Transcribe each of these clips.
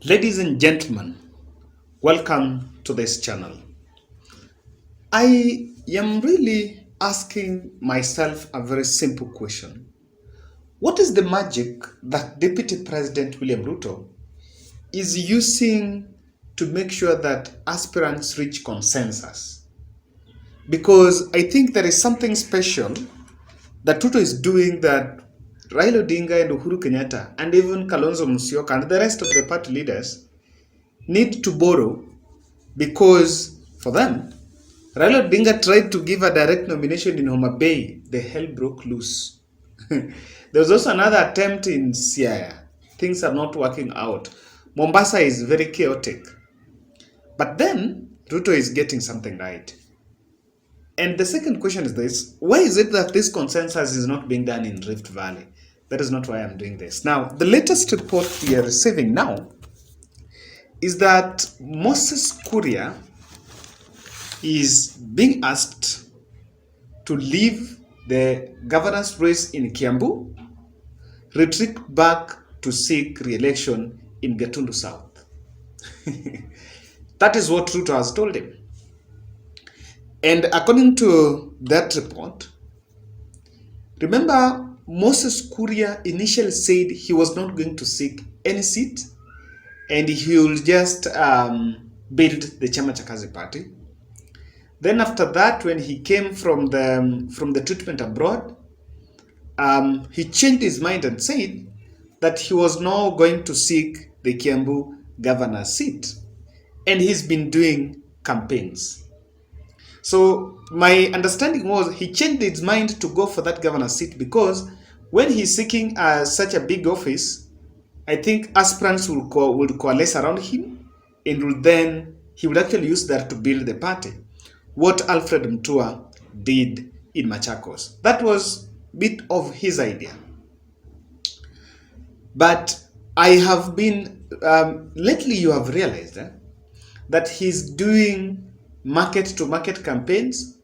Ladies and gentlemen, welcome to this channel. I am really asking myself a very simple question. What is the magic that Deputy President William Ruto is using to make sure that aspirants reach consensus? Because I think there is something special that Ruto is doing that Raila Odinga and Uhuru Kenyatta and even Kalonzo Musyoka and the rest of the party leaders need to borrow, because for them, Raila Odinga tried to give a direct nomination in Homa Bay. The hell broke loose. There was also another attempt in Siaya. Things are not working out. Mombasa is very chaotic. But then, Ruto is getting something right. And the second question is this: why is it that this consensus is not being done in Rift Valley? That is not why I'm doing this. Now, the latest report we are receiving now is that Moses Kuria is being asked to leave the governor's race in Kiambu, retreat back to seek re-election in Gatundu South. That is what Ruto has told him. And according to that report, remember, Moses Kuria initially said he was not going to seek any seat and he will just build the Chama cha Kazi party. Then after that, when he came from the treatment abroad, he changed his mind and said that he was now going to seek the Kiambu governor's seat. And he's been doing campaigns. So my understanding was he changed his mind to go for that governor's seat because when he's seeking such a big office, I think aspirants will coalesce around him and he would actually use that to build the party. What Alfred Mutua did in Machakos. That was a bit of his idea. But I have been, lately you have realized that he's doing market-to-market campaigns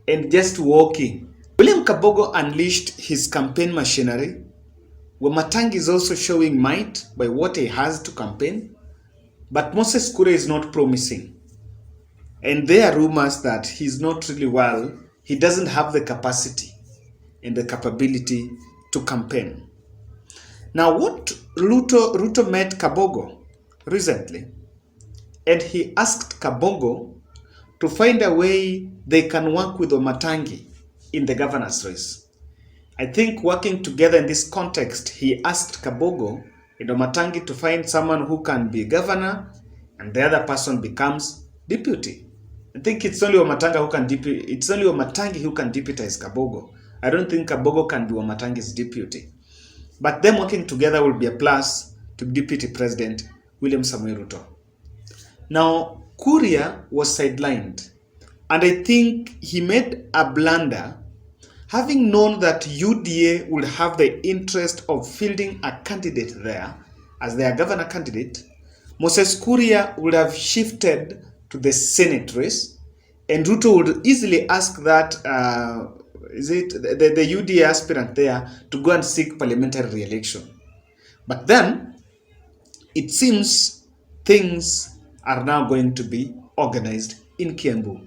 and just walking. William Kabogo unleashed his campaign machinery. Wamatangi is also showing might by what he has to campaign. But Moses Kuria is not promising. And there are rumors that he's not really well. He doesn't have the capacity and the capability to campaign. Now, what Ruto met Kabogo recently, and he asked Kabogo to find a way they can work with Wamatangi in the governor's race. I think working together in this context, he asked Kabogo and Wamatangi to find someone who can be governor and the other person becomes deputy. I think it's only Wamatangi who can deputize Kabogo. I don't think Kabogo can be Wamatangi's deputy. But them working together will be a plus to Deputy President William Samoei Ruto. Now, Kuria was sidelined, and I think he made a blunder, having known that UDA would have the interest of fielding a candidate there as their governor candidate. Moses Kuria would have shifted to the Senate race, and Ruto would easily ask that the UDA aspirant there to go and seek parliamentary re-election. But then it seems things are now going to be organized in Kiambu.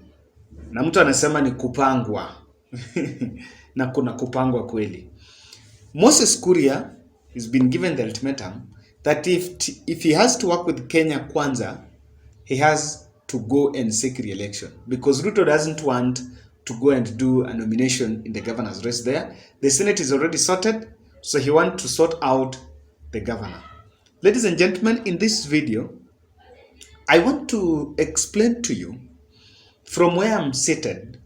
Na mtu anasema ni kupangwa. Na kuna kupangwa kweli. Moses Kuria has been given the ultimatum that if he has to work with Kenya Kwanza, he has to go and seek re-election. Because Ruto doesn't want to go and do a nomination in the governor's race there. The Senate is already sorted, so he wants to sort out the governor. Ladies and gentlemen, in this video, I want to explain to you from where I'm seated,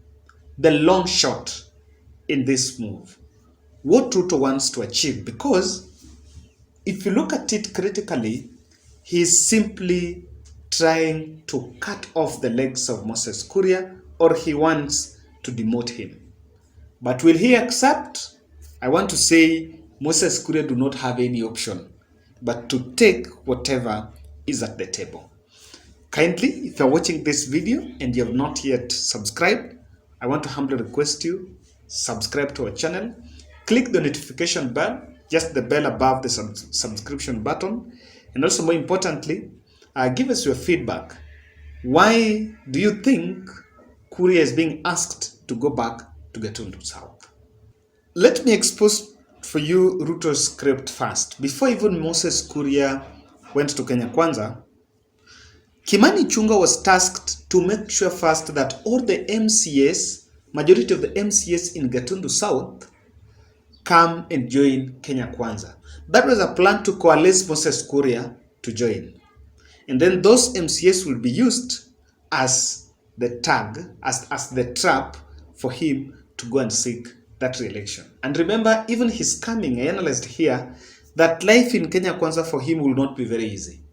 the long shot in this move, what Ruto wants to achieve, because if you look at it critically, he's simply trying to cut off the legs of Moses Kuria, or he wants to demote him. But will he accept? I want to say Moses Kuria do not have any option but to take whatever is at the table. Kindly, if you're watching this video and you have not yet subscribed, I want to humbly request you, subscribe to our channel, click the notification bell, just the bell above the subscription button, And also, more importantly, give us your feedback. Why do you think Kuria is being asked to go back to Gatundu South? Let me expose for you Ruto's script first. Before even Moses Kuria went to Kenya Kwanza, Kimani Ichungwa was tasked to make sure first that all the MCAs, majority of the MCAs in Gatundu South, come and join Kenya Kwanza. That was a plan to coalesce Moses Kuria to join. And then those MCAs will be used as the tag, as the trap for him to go and seek that re-election. And remember, even his coming, I analyzed here, that life in Kenya Kwanza for him will not be very easy.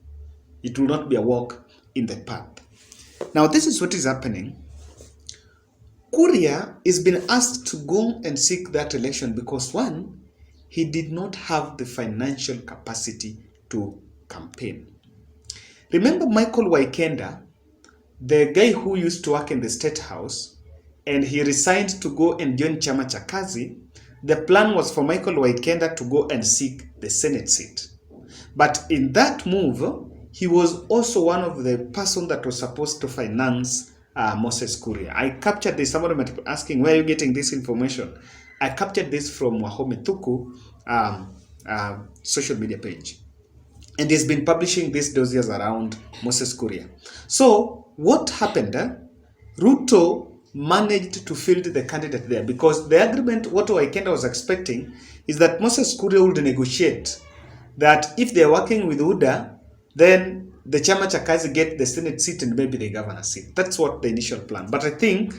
It will not be a walk in the path. Now, this is what is happening. Kuria is being asked to go and seek that election because, one, he did not have the financial capacity to campaign. Remember Michael Waikenda, the guy who used to work in the State House, and he resigned to go and join Chama cha Kazi. The plan was for Michael Waikenda to go and seek the Senate seat. But in that move, he was also one of the person that was supposed to finance Moses Kuria. I captured this. Somebody might be asking, where are you getting this information? I captured this from Wahome Tuku social media page. And he's been publishing these dossiers around Moses Kuria. So what happened? Ruto managed to field the candidate there because the agreement, what Waikenda was expecting, is that Moses Kuria would negotiate that if they're working with UDA, then the Chama cha Kazi get the Senate seat and maybe the governor seat. That's what the initial plan. But I think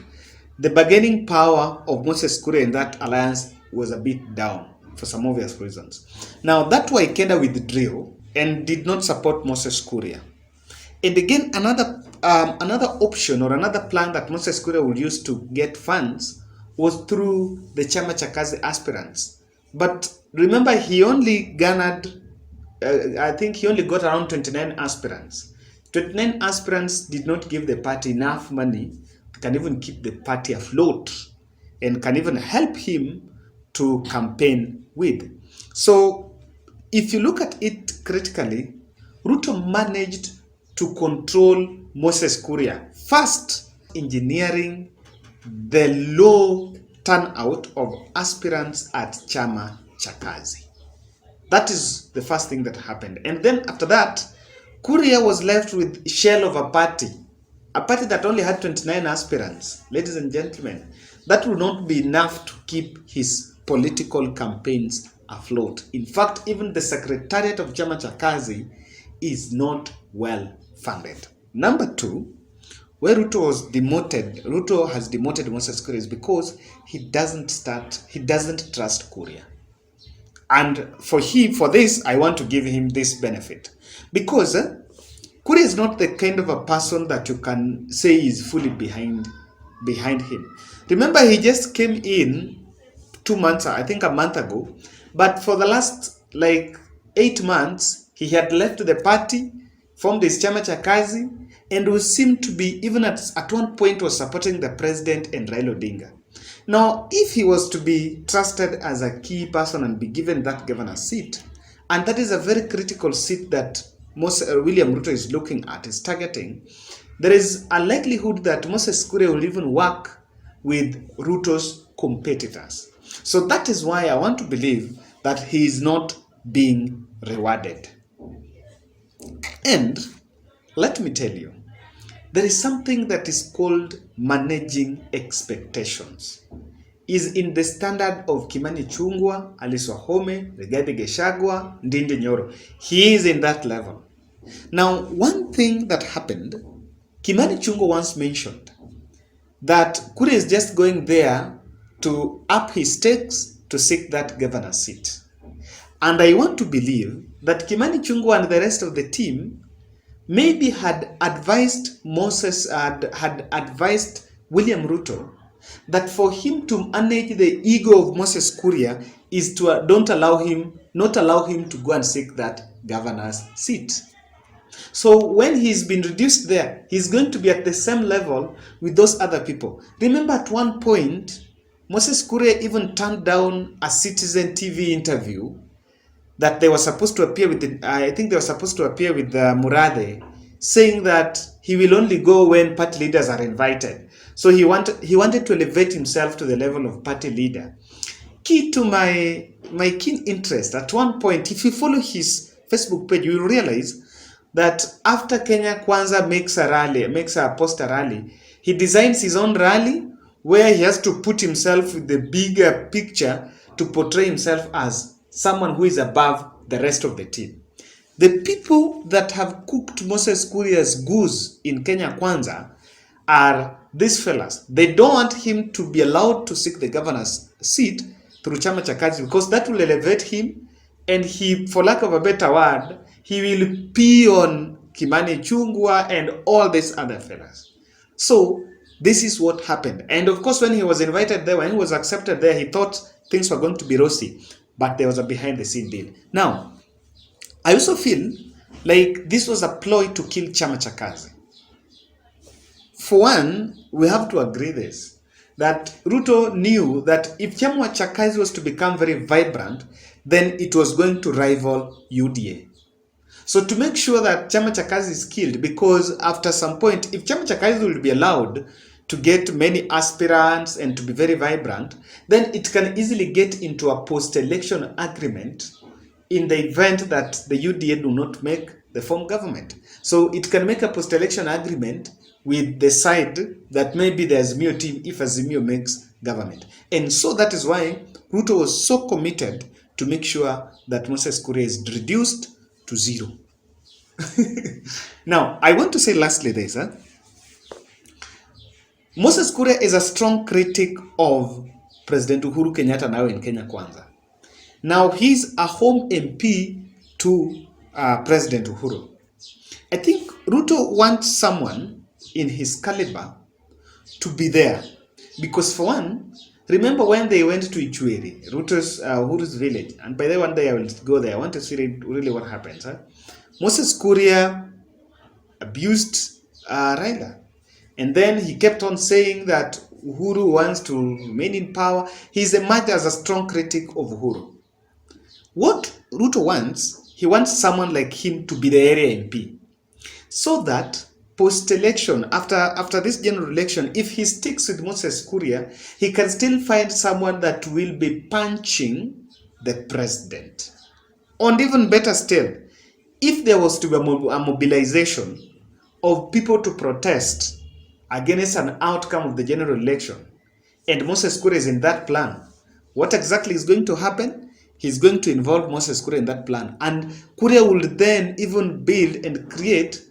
the bargaining power of Moses Kuria in that alliance was a bit down for some obvious reasons. Now that Waikenda withdrew and did not support Moses Kuria. And again, another option or another plan that Moses Kuria would use to get funds was through the Chama cha Kazi aspirants. But remember, he only garnered, I think he only got around 29 aspirants. 29 aspirants did not give the party enough money to can even keep the party afloat and can even help him to campaign with. So if you look at it critically, Ruto managed to control Moses Kuria. First, engineering the low turnout of aspirants at Chama cha Kazi. That is the first thing that happened. And then after that, Kuria was left with shell of a party that only had 29 aspirants. Ladies and gentlemen, that would not be enough to keep his political campaigns afloat. In fact, even the secretariat of Chama cha Kazi is not well funded. Number two, where Ruto has demoted Moses Kuria is because he doesn't trust Kuria. And for this, I want to give him this benefit. Because Kuria is not the kind of a person that you can say is fully behind him. Remember, he just came in 2 months, I think a month ago, but for the last 8 months, he had left the party, formed his Chama cha Kazi, and was seemed to be, even at one point, was supporting the president and Raila Odinga. Now, if he was to be trusted as a key person and be given that governor seat, and that is a very critical seat that William Ruto is looking at, is targeting, there is a likelihood that Moses Kuria will even work with Ruto's competitors. So that is why I want to believe that he is not being rewarded. And let me tell you, there is something that is called managing expectations. Is in the standard of Kimani Ichungwa, Alice Wahome, Rigathi Gachagua, Ndindi Nyoro. He is in that level. Now, one thing that happened, Kimani Ichungwa once mentioned that Kuria is just going there to up his stakes to seek that governor seat. And I want to believe that Kimani Ichungwa and the rest of the team maybe had advised had advised William Ruto that for him to manage the ego of Moses Kuria is to not allow him to go and seek that governor's seat. So when he's been reduced there, he's going to be at the same level with those other people. Remember, at one point, Moses Kuria even turned down a Citizen TV interview that they were supposed to appear with I think they were supposed to appear with Murathe, saying that he will only go when party leaders are invited. So he wanted to elevate himself to the level of party leader. Key to my keen interest, at one point, if you follow his Facebook page, you will realize that after Kenya Kwanza makes a poster rally, he designs his own rally where he has to put himself with the bigger picture to portray himself as someone who is above the rest of the team. The people that have cooked Moses Kuria's goose in Kenya Kwanza are these fellas. They don't want him to be allowed to seek the governor's seat through Chama cha Kazi because that will elevate him, and he, for lack of a better word, he will pee on Kimani Ichungwa and all these other fellas. So this is what happened. And of course, when he was invited there, when he was accepted there, he thought things were going to be rosy, but there was a behind the scene deal. Now, I also feel like this was a ploy to kill Chama cha Kazi. For one, we have to agree this, that Ruto knew that if Chama cha Kazi was to become very vibrant, then it was going to rival UDA. So to make sure that Chama cha Kazi is killed, because after some point, if Chama cha Kazi will be allowed to get many aspirants and to be very vibrant, then it can easily get into a post-election agreement in the event that the UDA do not make the form government. So it can make a post-election agreement with the side that maybe the Azimio team if Azimio makes government. And so that is why Ruto was so committed to make sure that Moses Kuria is reduced to zero. Now, I want to say lastly this. Moses Kuria is a strong critic of President Uhuru Kenyatta now in Kenya Kwanza. Now, he's a home MP to President Uhuru. I think Ruto wants someone in his caliber to be there. Because for one, remember when they went to Ichweri, Uhuru's village, and by the one day I will go there. I want to see really what happens. Moses Kuria abused Raila. And then he kept on saying that Uhuru wants to remain in power. He's emerged as a strong critic of Uhuru. What Ruto wants, he wants someone like him to be the area MP. So that post-election, after this general election, if he sticks with Moses Kuria, he can still find someone that will be punching the president. And even better still, if there was to be a mobilization of people to protest against an outcome of the general election, and Moses Kuria is in that plan, what exactly is going to happen? He's going to involve Moses Kuria in that plan. And Kuria will then even build and create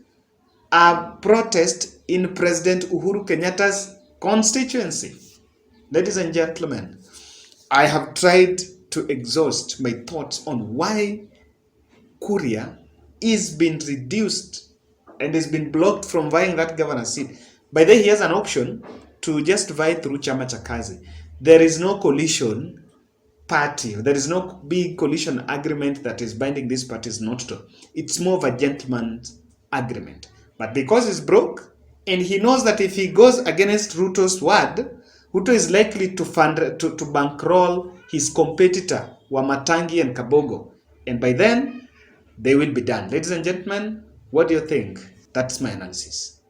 a protest in President Uhuru Kenyatta's constituency. Ladies and gentlemen, I have tried to exhaust my thoughts on why Kuria is being reduced and has been blocked from vying that governor's seat. By then, he has an option to just vie through Chama cha Kazi. There is no coalition party. There is no big coalition agreement that is binding these parties not to. It's more of a gentleman's agreement. But because he's broke, and he knows that if he goes against Ruto's word, Ruto is likely to bankroll his competitor, Wamatangi and Kabogo. And by then, they will be done. Ladies and gentlemen, what do you think? That's my analysis.